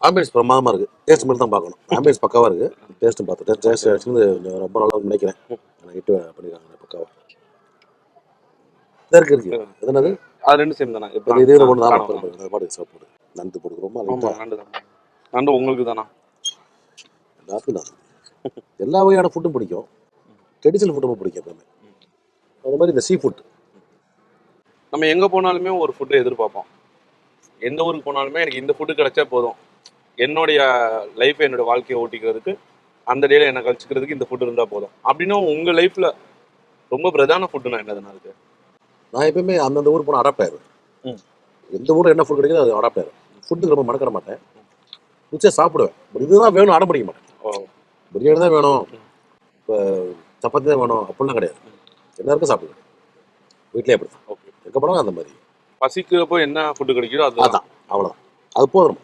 Ambience பிரமாதமாக இருக்குது. Taste மட்டும் தான் பார்க்கணும். ஆம்பியன்ஸ் பக்காவாக இருக்குது. டேஸ்ட்டும் பார்த்துட்டேன். டேஸ்ட் ஆக்சுவலி கொஞ்சம் ரொம்ப நல்லா நினைக்கிறேன். ஹிட் பண்ணியிருக்காங்க பக்காவாக. இருக்கு எதுனது அது ரெண்டு சேம் தானா? இப்போ இதே ஒன்று தான் பாட்டு சாப்பிடுது. நண்டு போட்டு ரொம்ப நண்டு தான். நண்டு உங்களுக்கு தானா? எல்லாத்துக்கும் தான். எல்லா வகையான ஃபுட்டும் பிடிக்கும். ட்ரெடிஷனல் ஃபுட்டும் பிடிக்கும் எப்பவுமே. அது மாதிரி இந்த சீ ஃபுட். நம்ம எங்கே போனாலுமே ஒரு ஃபுட்டை எதிர்பார்ப்போம். எந்த ஊருக்கு போனாலுமே எனக்கு இந்த ஃபுட்டு கிடைச்சா போதும், என்னுடைய லைஃப் என்னோட வாழ்க்கையை ஓட்டிக்கிறதுக்கு அந்த டேல என்ன கழிச்சுக்கிறதுக்கு இந்த ஃபுட்டு இருந்தால் போதும் அப்படின்னா உங்கள் லைஃப்பில் ரொம்ப பிரதான ஃபுட்டுனா என்னதுன்னா இருக்கு? நான் எப்பவுமே அந்தந்த ஊருக்கு போனால் அடாப்ட் ஆயிடுவேன். எந்த ஊரில் என்ன ஃபுட் கிடைக்குதோ அது அடாப்ட் ஆயிடும். ஃபுட்டுக்கு ரொம்ப மறக்கிற மாட்டேன். நிச்சயம் சாப்பிடுவேன். பட் இதுதான் வேணும் அடம் பிடிக்க மாட்டேன். பிரியாணி தான் வேணும், இப்போ சப்பாத்தி தான் வேணும் அப்படிலாம் கிடையாது. எல்லாருக்கும் சாப்பிடுவேன். வீட்லேயே அப்படி தான். ஓகே. எங்கே போனாலும் அந்த மாதிரி பசிக்கிறப்போ என்ன ஃபுட்டு கிடைக்குதோ அதுதான். அவ்வளோதான். அது போதும்.